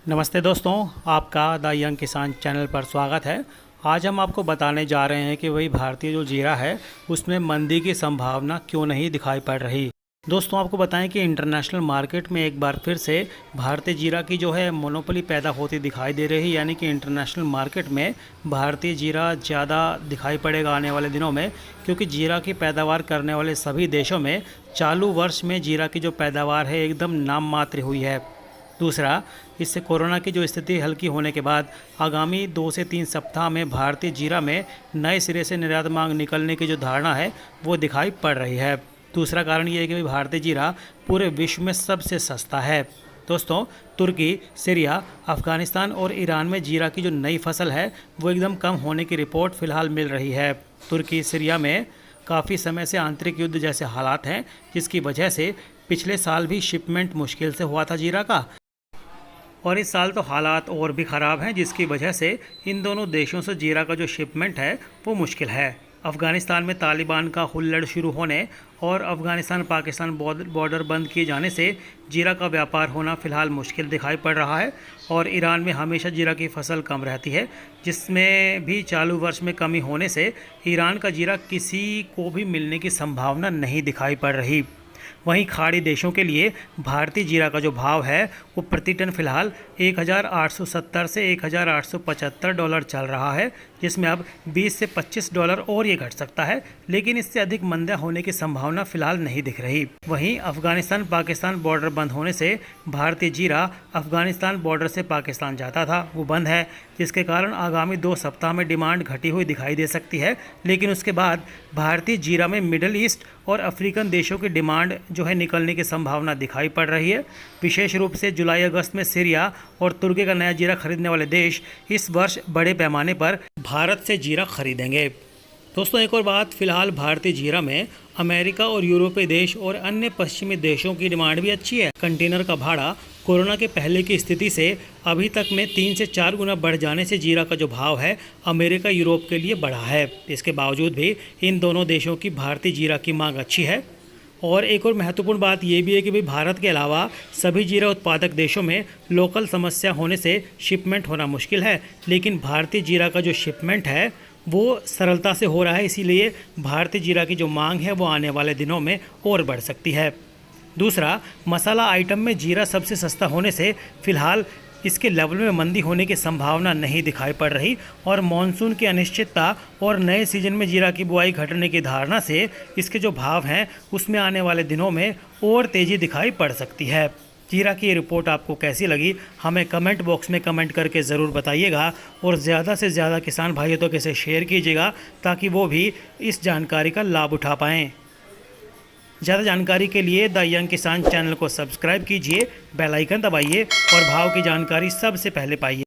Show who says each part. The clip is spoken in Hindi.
Speaker 1: नमस्ते दोस्तों, आपका द यंग किसान चैनल पर स्वागत है। आज हम आपको बताने जा रहे हैं कि वही भारतीय जो जीरा है उसमें मंदी की संभावना क्यों नहीं दिखाई पड़ रही। दोस्तों, आपको बताएं कि इंटरनेशनल मार्केट में एक बार फिर से भारतीय जीरा की जो है मोनोपोली पैदा होती दिखाई दे रही है, यानी कि इंटरनेशनल मार्केट में भारतीय जीरा ज़्यादा दिखाई पड़ेगा आने वाले दिनों में, क्योंकि जीरा की पैदावार करने वाले सभी देशों में चालू वर्ष में जीरा की जो पैदावार है एकदम नाम मात्र हुई है। दूसरा, इससे कोरोना की जो स्थिति हल्की होने के बाद आगामी 2 से 3 सप्ताह में भारतीय जीरा में नए सिरे से निर्यात मांग निकलने की जो धारणा है वो दिखाई पड़ रही है। दूसरा कारण ये है कि भारतीय जीरा पूरे विश्व में सबसे सस्ता है। दोस्तों, तुर्की, सीरिया, अफ़गानिस्तान और ईरान में जीरा की जो नई फसल है वो एकदम कम होने की रिपोर्ट फ़िलहाल मिल रही है। तुर्की, सीरिया में काफ़ी समय से आंतरिक युद्ध जैसे हालात हैं, जिसकी वजह से पिछले साल भी शिपमेंट मुश्किल से हुआ था जीरा का, और इस साल तो हालात और भी ख़राब हैं, जिसकी वजह से इन दोनों देशों से जीरा का जो शिपमेंट है वो मुश्किल है। अफ़गानिस्तान में तालिबान का हुल्लड़ शुरू होने और अफ़गानिस्तान पाकिस्तान बॉर्डर बंद किए जाने से जीरा का व्यापार होना फ़िलहाल मुश्किल दिखाई पड़ रहा है। और ईरान में हमेशा जीरा की फसल कम रहती है, जिसमें भी चालू वर्ष में कमी होने से ईरान का जीरा किसी को भी मिलने की संभावना नहीं दिखाई पड़ रही। वहीं खाड़ी देशों के लिए भारतीय जीरा का जो भाव है वो प्रति टन फिलहाल 1870 से $1875 चल रहा है, जिसमें अब 20 से $25 और ये घट सकता है, लेकिन इससे अधिक मंदा होने की संभावना फिलहाल नहीं दिख रही। वहीं अफगानिस्तान पाकिस्तान बॉर्डर बंद होने से भारतीय जीरा अफगानिस्तान बॉर्डर से पाकिस्तान जाता था वो बंद है, जिसके कारण आगामी 2 सप्ताह में डिमांड घटी हुई दिखाई दे सकती है। लेकिन उसके बाद भारतीय जीरा में मिडल ईस्ट और अफ्रीकन देशों की डिमांड जो है निकलने की संभावना दिखाई पड़ रही है। विशेष रूप से जुलाई अगस्त में सीरिया और तुर्की का नया जीरा खरीदने वाले देश इस वर्ष बड़े पैमाने पर भारत से जीरा खरीदेंगे। दोस्तों, एक और बात, फिलहाल भारतीय जीरा में अमेरिका और यूरोपीय देश और अन्य पश्चिमी देशों की डिमांड भी अच्छी है। कंटेनर का भाड़ा कोरोना के पहले की स्थिति से अभी तक में 3 से 4 गुना बढ़ जाने से जीरा का जो भाव है अमेरिका यूरोप के लिए बढ़ा है। इसके बावजूद भी इन दोनों देशों की भारतीय जीरा की मांग अच्छी है। और एक और महत्वपूर्ण बात ये भी है कि भाई भारत के अलावा सभी जीरा उत्पादक देशों में लोकल समस्या होने से शिपमेंट होना मुश्किल है, लेकिन भारतीय जीरा का जो शिपमेंट है वो सरलता से हो रहा है। इसीलिए भारतीय जीरा की जो मांग है वो आने वाले दिनों में और बढ़ सकती है। दूसरा, मसाला आइटम में जीरा सबसे सस्ता होने से फिलहाल इसके लेवल में मंदी होने की संभावना नहीं दिखाई पड़ रही, और मानसून की अनिश्चितता और नए सीजन में जीरा की बुआई घटने की धारणा से इसके जो भाव हैं उसमें आने वाले दिनों में और तेज़ी दिखाई पड़ सकती है। जीरा की ये रिपोर्ट आपको कैसी लगी हमें कमेंट बॉक्स में कमेंट करके ज़रूर बताइएगा, और ज़्यादा से ज़्यादा किसान भाइयों तक इसे शेयर कीजिएगा ताकि वो भी इस जानकारी का लाभ उठा पाएँ। ज़्यादा जानकारी के लिए द यंग किसान चैनल को सब्सक्राइब कीजिए, बेल आइकन दबाइए और भाव की जानकारी सबसे पहले पाइए।